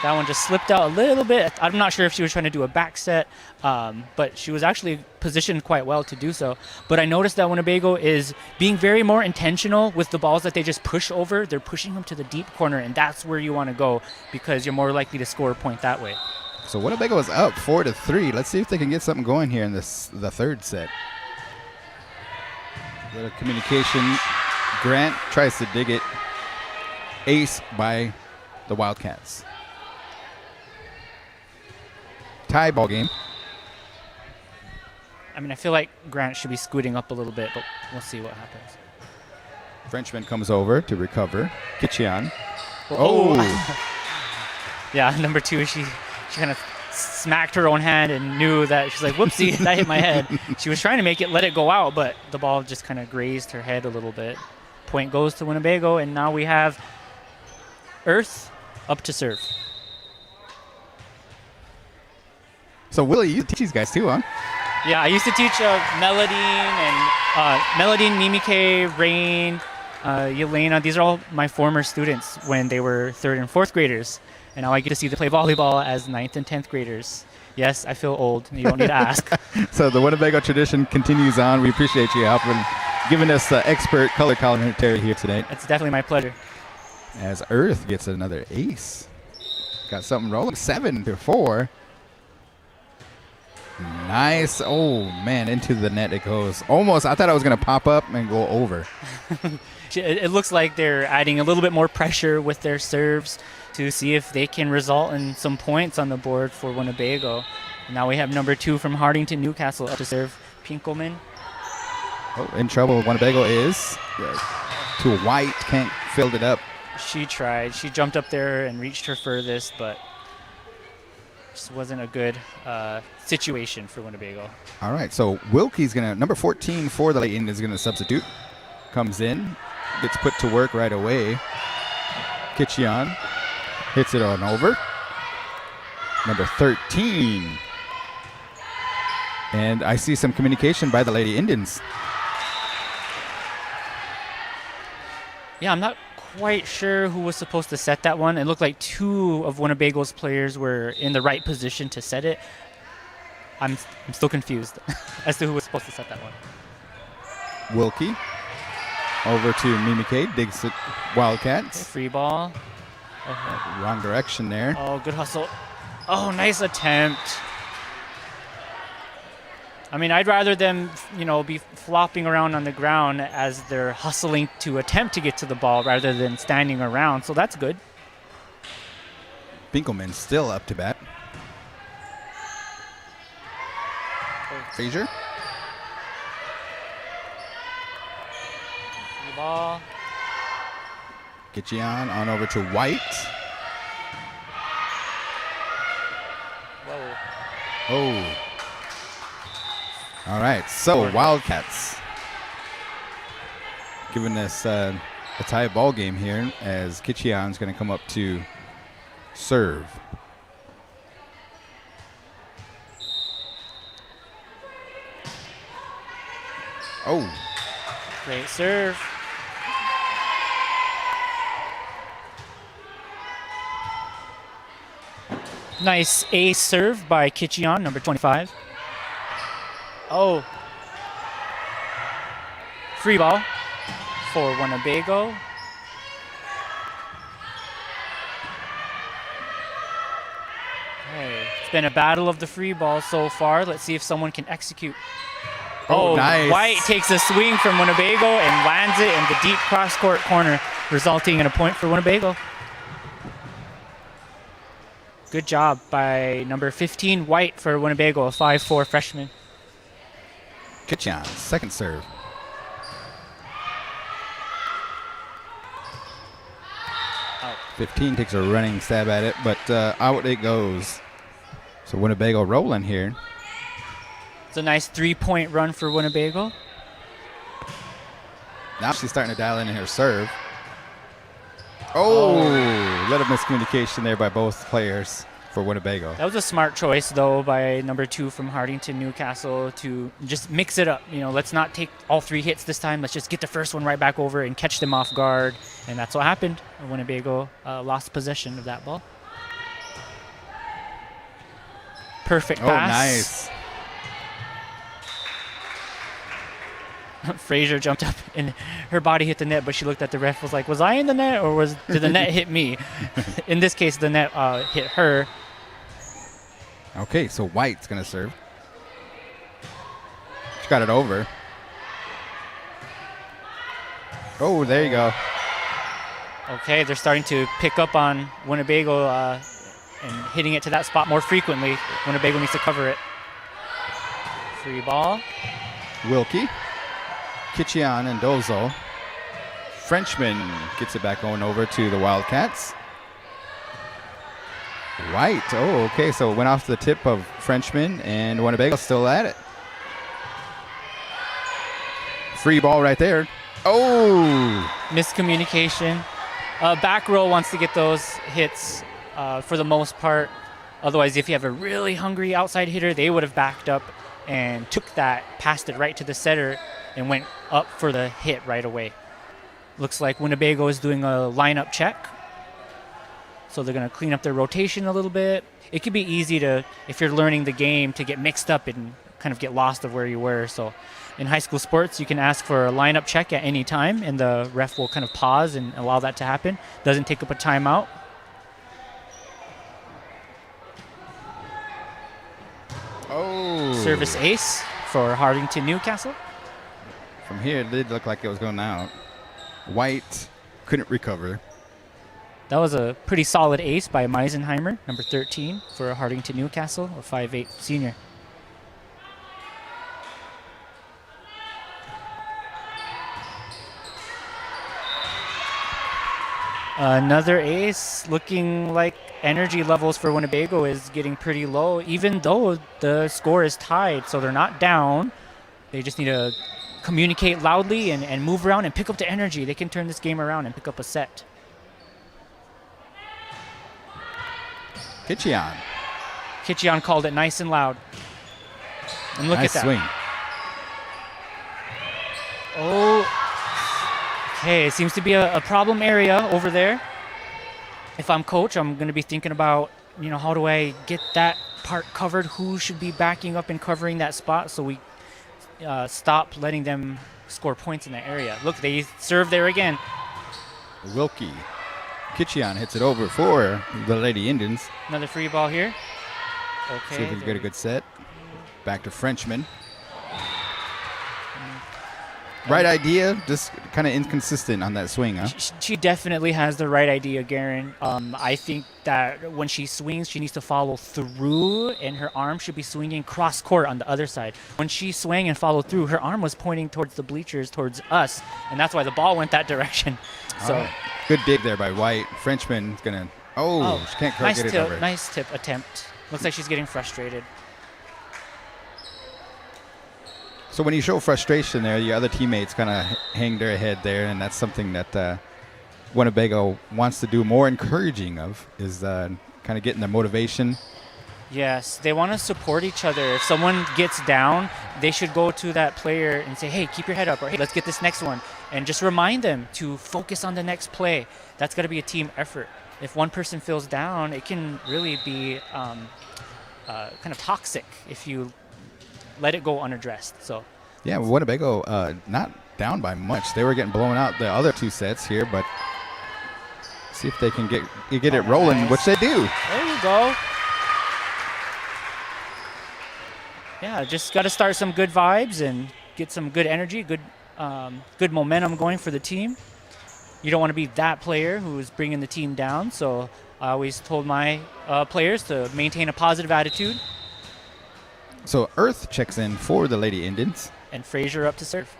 that one just slipped out a little bit. I'm not sure if she was trying to do a back set, but she was actually positioned quite well to do so. But I noticed that Winnebago is being very more intentional with the balls that they just push over. They're pushing them to the deep corner, and that's where you want to go because you're more likely to score a point that way. So Winnebago is up 4-3. Let's see if they can get something going here in the third set. Little communication. Grant tries to dig it. Ace by the Wildcats. Tie ball game. I mean, I feel like Grant should be scooting up a little bit, but we'll see what happens. Frenchman comes over to recover. Kitchian. Oh. Yeah, number 2, she kind of smacked her own hand and knew that she's like, whoopsie, that hit my head. She was trying to let it go out, but the ball just kind of grazed her head a little bit. Point goes to Winnebago, and now we have Earth up to serve. So Willie, you teach these guys too, huh? Yeah, I used to teach Meladine, Mimike, Rain, Yelena. These are all my former students when they were 3rd and 4th graders. And now I get to see them play volleyball as 9th and 10th graders. Yes, I feel old. You don't need to ask. So the Winnebago tradition continues on. We appreciate you helping, giving us expert color commentary here today. It's definitely my pleasure. As Earth gets another ace. Got something rolling. 7-4. Nice. Oh, man, into the net it goes. Almost. I thought I was going to pop up and go over. It looks like they're adding a little bit more pressure with their serves to see if they can result in some points on the board for Winnebago. Now we have number 2 from Hardington, Newcastle up to serve, Pinkelman. Oh, in trouble. Winnebago is to White. Can't filled it up. She tried. She jumped up there and reached her furthest, but just wasn't a good situation for Winnebago. All right, so Wilkie's going to, number 14 for the Lady Indians, is going to substitute. Comes in, gets put to work right away. Kitchian hits it on over. Number 13. And I see some communication by the Lady Indians. Yeah, I'm not quite sure who was supposed to set that one. It looked like 2 of Winnebago's players were in the right position to set it. I'm still confused as to who was supposed to set that one. Wilkie over to Mimike, digs it. Wildcats. Free ball. Wrong direction there. Oh, good hustle. Oh, nice attempt. I mean, I'd rather them, be flopping around on the ground as they're hustling to attempt to get to the ball rather than standing around. So that's good. Binkelman still up to bat. Frazier. Ball. Kitchian on over to White. Whoa. Oh. All right, so Wildcats giving us a tie ball game here as Kitchian's going to come up to serve. Oh. Great serve. Nice ace serve by Kitchian, number 25. Oh. Free ball for Winnebago. Hey, it's been a battle of the free ball so far. Let's see if someone can execute. Oh, nice. White takes a swing from Winnebago and lands it in the deep cross-court corner, resulting in a point for Winnebago. Good job by number 15, White, for Winnebago, a 5'4" freshman. Kitchian, second serve. Out. 15 takes a running stab at it, but out it goes. So Winnebago rolling here. It's a nice 3-point run for Winnebago. Now she's starting to dial in her serve. Oh, little miscommunication there by both players for Winnebago. That was a smart choice, though, by number 2 from Hardington Newcastle to just mix it up. You know, let's not take all 3 hits this time. Let's just get the first one right back over and catch them off guard. And that's what happened. Winnebago lost possession of that ball. Perfect pass. Oh, nice. Frazier jumped up and her body hit the net, but she looked at the ref, was like, was I in the net or did the net hit me? In this case, the net hit her. Okay, so White's going to serve. She got it over. Oh, there you go. Okay, they're starting to pick up on Winnebago and hitting it to that spot more frequently. Winnebago needs to cover it. Free ball. Wilkie. Kitchian and Dozo. Frenchman gets it back going over to the Wildcats. White. Oh, okay. So it went off the tip of Frenchman, and Winnebago still at it. Free ball right there. Oh! Miscommunication. Back row wants to get those hits for the most part. Otherwise, if you have a really hungry outside hitter, they would have backed up and took that, passed it right to the setter, and went up for the hit right away. Looks like Winnebago is doing a lineup check. So they're going to clean up their rotation a little bit. It could be easy to, if you're learning the game, to get mixed up and kind of get lost of where you were. So in high school sports, you can ask for a lineup check at any time, and the ref will kind of pause and allow that to happen. Doesn't take up a timeout. Oh! Service ace for Hardington Newcastle. From here, it did look like it was going out. White couldn't recover. That was a pretty solid ace by Meisenheimer, number 13 for Hardington Newcastle, a 5'8" senior. Another ace. Looking like energy levels for Winnebago is getting pretty low, even though the score is tied. So they're not down. They just need to communicate loudly and move around and pick up the energy. They can turn this game around and pick up a set. Kitchian. Kitchian called it nice and loud. And look Nice at that. swing. Oh, okay. It seems to be a problem area over there. If I'm coach, I'm going to be thinking about, how do I get that part covered? Who should be backing up and covering that spot so we stop letting them score points in that area. Look, they serve there again. Wilkie. Kitchian hits it over for the Lady Indians. Another free ball here. Okay. See if he can get a good set. Back to Frenchman. Right idea, just kind of inconsistent on that swing, huh? She definitely has the right idea, Garen. I think that when she swings, she needs to follow through, and her arm should be swinging cross court on the other side. When she swung and followed through, her arm was pointing towards the bleachers, towards us, and that's why the ball went that direction. So right. Good dig there by White. Frenchman's gonna. She can't quite get it over. Nice tip attempt. Looks like she's getting frustrated. So when you show frustration there, the other teammates kind of hang their head there, and that's something that Winnebago wants to do more encouraging of, is kind of getting the motivation. Yes, they want to support each other. If someone gets down, they should go to that player and say, hey, keep your head up, or hey, let's get this next one. And just remind them to focus on the next play. That's got to be a team effort. If one person feels down, it can really be kind of toxic if you let it go unaddressed. So yeah, Winnebago not down by much. They were getting blown out the other two sets here, but see if they can get it rolling, nice. Which they do. There you go. Yeah, just got to start some good vibes and get some good energy, good momentum going for the team. You don't want to be that player who's bringing the team down, so I always told my players to maintain a positive attitude. So Earth checks in for the Lady Indians. And Frazier up to serve.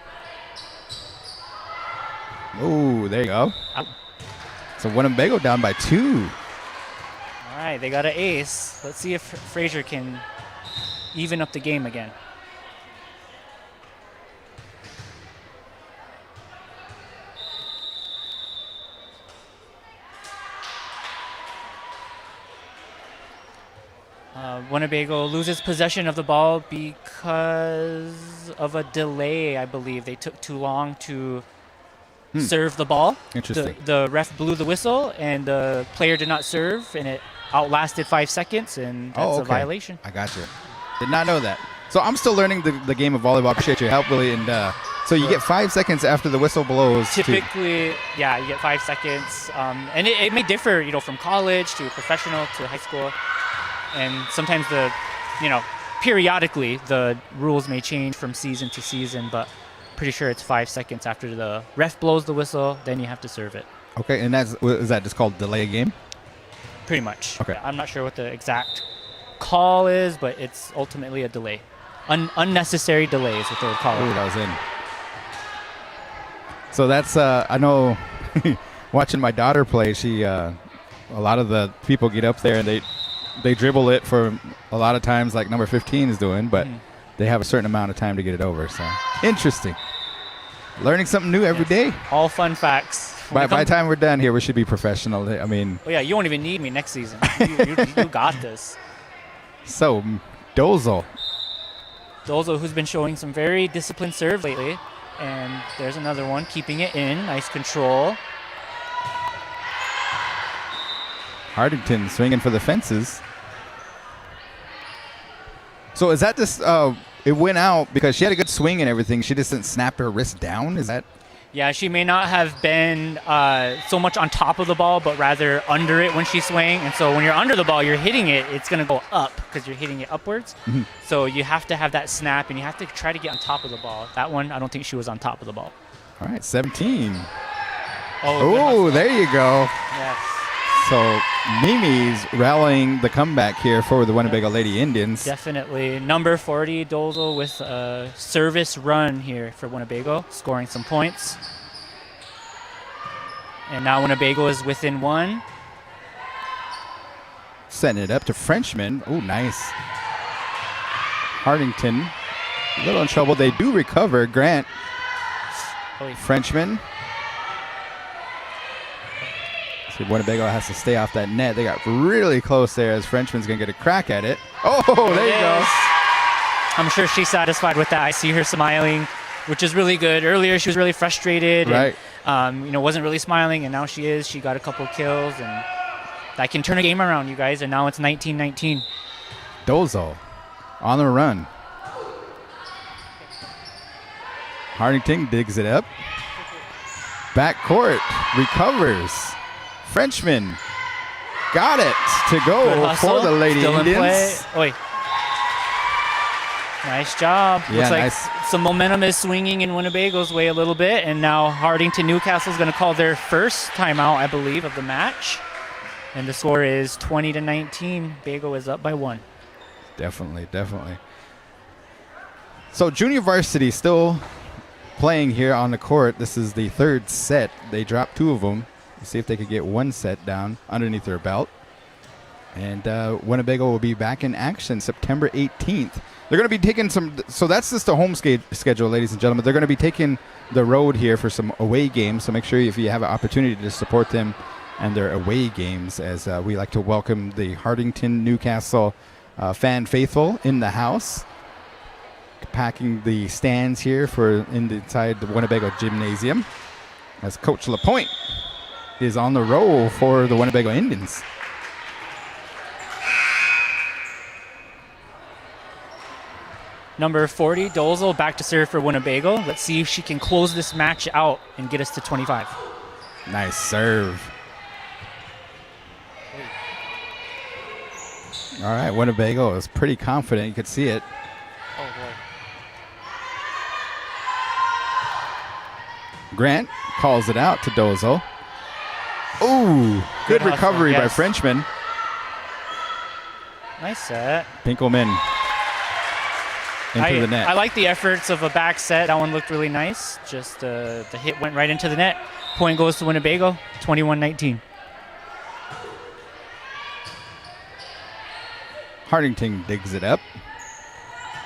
Oh, there you go. Out. So Winnebago down by 2. All right, they got an ace. Let's see if Frazier can even up the game again. Winnebago loses possession of the ball because of a delay, I believe. They took too long to serve the ball. Interesting. The ref blew the whistle, and the player did not serve, and it outlasted 5 seconds, and that's a violation. I got you. Did not know that. So I'm still learning the game of volleyball. Appreciate your help, Willie. And so you get 5 seconds after the whistle blows. Typically, yeah, you get 5 seconds. And it may differ, from college to professional to high school. And sometimes periodically the rules may change from season to season, but pretty sure it's 5 seconds after the ref blows the whistle, then you have to serve it. Okay, and is that just called delay a game? Pretty much. Okay. I'm not sure what the exact call is, but it's ultimately a delay. Unnecessary delay is what they would call it. Ooh, that was in. So that's, I know, watching my daughter play, a lot of the people get up there and they dribble it for a lot of times like number 15 is doing, but they have a certain amount of time to get it over. So interesting. Learning something new every day. All fun facts. By the time we're done here, we should be professional. I mean. Oh, yeah, you won't even need me next season. You got this. So, Dozel, who's been showing some very disciplined serve lately. And there's another one, keeping it in. Nice control. Hardington swinging for the fences. So is that just, it went out because she had a good swing and everything. She just didn't snap her wrist down? Is that? Yeah, she may not have been so much on top of the ball, but rather under it when she swung. And so when you're under the ball, you're hitting it, it's going to go up because you're hitting it upwards. Mm-hmm. So you have to have that snap, and you have to try to get on top of the ball. That one, I don't think she was on top of the ball. All right, 17. Oh, there you go. Yes. So Mimi's rallying the comeback here for the Winnebago Lady Indians. Definitely. Number 40, Dozel, with a service run here for Winnebago, scoring some points. And now Winnebago is within 1. Setting it up to Frenchman. Oh, nice. Hardington, a little in trouble. They do recover. Grant, Frenchman. See, Winnebago has to stay off that net. They got really close there as Frenchman's going to get a crack at it. Oh, there you go. I'm sure she's satisfied with that. I see her smiling, which is really good. Earlier, she was really frustrated. Right. And, wasn't really smiling, and now she is. She got a couple kills, and that can turn a game around, you guys, and now it's 19-19. Dozel on the run. Hardington digs it up. Back court, recovers. Frenchman got it to go for the Lady Indians. Nice job. Yeah, Looks like nice. Some momentum is swinging in Winnebago's way a little bit, and now Hardington Newcastle is going to call their first timeout, I believe, of the match. And the score is 20-19. Bago is up by 1. Definitely. So junior varsity still playing here on the court. This is the 3rd set. They dropped 2 of them. See if they could get 1 set down underneath their belt. And Winnebago will be back in action September 18th. They're going to be taking so that's just the home schedule, ladies and gentlemen. They're going to be taking the road here for some away games. So make sure if you have an opportunity to support them and their away games, as we like to welcome the Hardington Newcastle fan faithful in the house. Packing the stands here inside the Winnebago Gymnasium as Coach LaPointe is on the roll for the Winnebago Indians. Number 40, Dozel, back to serve for Winnebago. Let's see if she can close this match out and get us to 25. Nice serve. All right, Winnebago is pretty confident. You could see it. Oh, boy. Grant calls it out to Dozel. Ooh, good recovery by Frenchman. Nice set. Pinkelman into the net. I like the efforts of a back set. That one looked really nice. Just the hit went right into the net. Point goes to Winnebago, 21-19. Hardington digs it up.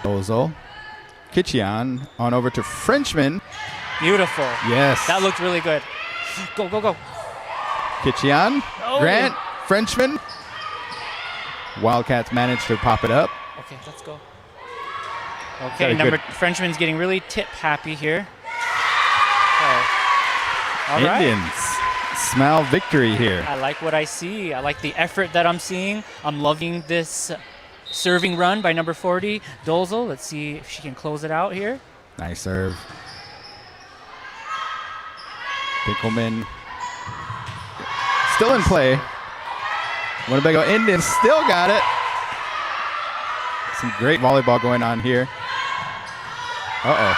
Bozo. Kitchian on over to Frenchman. Beautiful. Yes. That looked really good. Go, go, go. Kitchian. Oh. Grant. Frenchman. Wildcats managed to pop it up. Okay, let's go. Okay, Frenchman's getting really tip happy here. Okay. All right. Indians smell victory here. I like what I see. I like the effort that I'm seeing. I'm loving this serving run by number 40, Dolzel. Let's see if she can close it out here. Nice serve. Pinkelman still in play. Winnebago Indians still got it. Some great volleyball going on here. Uh-oh.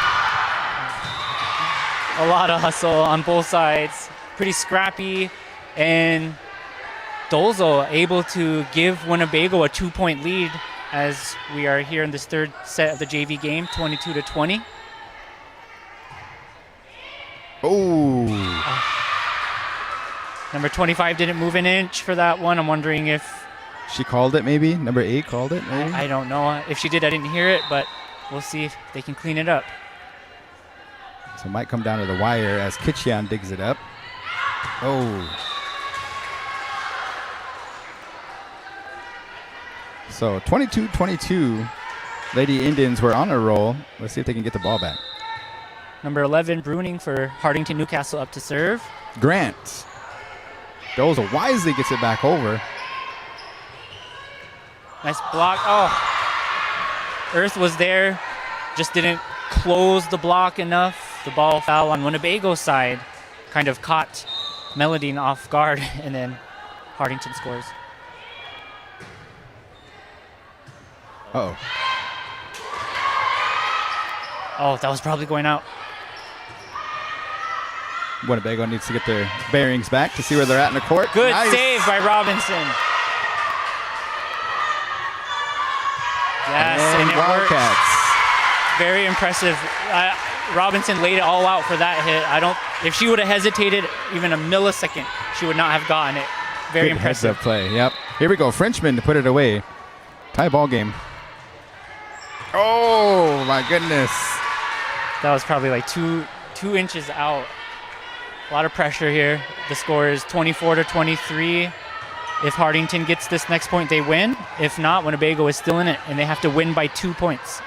A lot of hustle on both sides. Pretty scrappy. And Dolzo able to give Winnebago a 2-point lead as we are here in this third set of the JV game, 22-20. Oh. Number 25 didn't move an inch for that one. I'm wondering if She called it maybe? Number 8 called it maybe? I don't know. If she did, I didn't hear it, but we'll see if they can clean it up. So it might come down to the wire as Kitchian digs it up. Oh. So 22-22. Lady Indians were on a roll. Let's see if they can get the ball back. Number 11, Bruning for Hardington Newcastle up to serve. Grant. Doza wisely gets it back over. Nice block. Oh. Earth was there, just didn't close the block enough. The ball foul on Winnebago's side. Kind of caught Melody off guard, and then Hardington scores. Uh-oh. Oh, that was probably going out. Winnebago needs to get their bearings back to see where they're at in the court. Good Nice. save by Robinson. Yes, and it Wildcats. works. Very impressive. Robinson laid it all out for that hit. If she would have hesitated even a millisecond, she would not have gotten it. Very Good impressive. heads-up play. Yep. Here we go. Frenchman to put it away. Tie ball game. Oh my goodness. That was probably like two inches out. A lot of pressure here. The score is 24-23. If Hardington gets this next point, they win. If not, Winnebago is still in it, and they have to win by 2 points.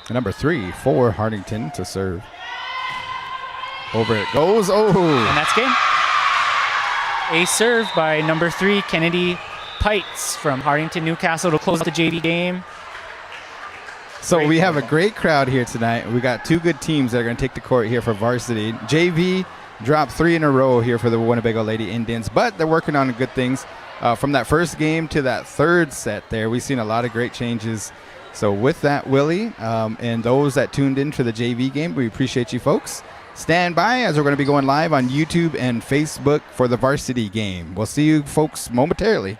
Number 3 for Hardington to serve. Over it goes. Oh. And that's game. A serve by number 3, Kennedy Pites from Hardington Newcastle to close out the JV game. So Great we have a volleyball. great crowd here tonight. We got 2 good teams that are going to take the court here for varsity. JV dropped 3 in a row here for the Winnebago Lady Indians, but they're working on good things. From that first game to that third set there, we've seen a lot of great changes. So with that, Willie, and those that tuned in to the JV game, we appreciate you folks. Stand by as we're going to be going live on YouTube and Facebook for the varsity game. We'll see you folks momentarily.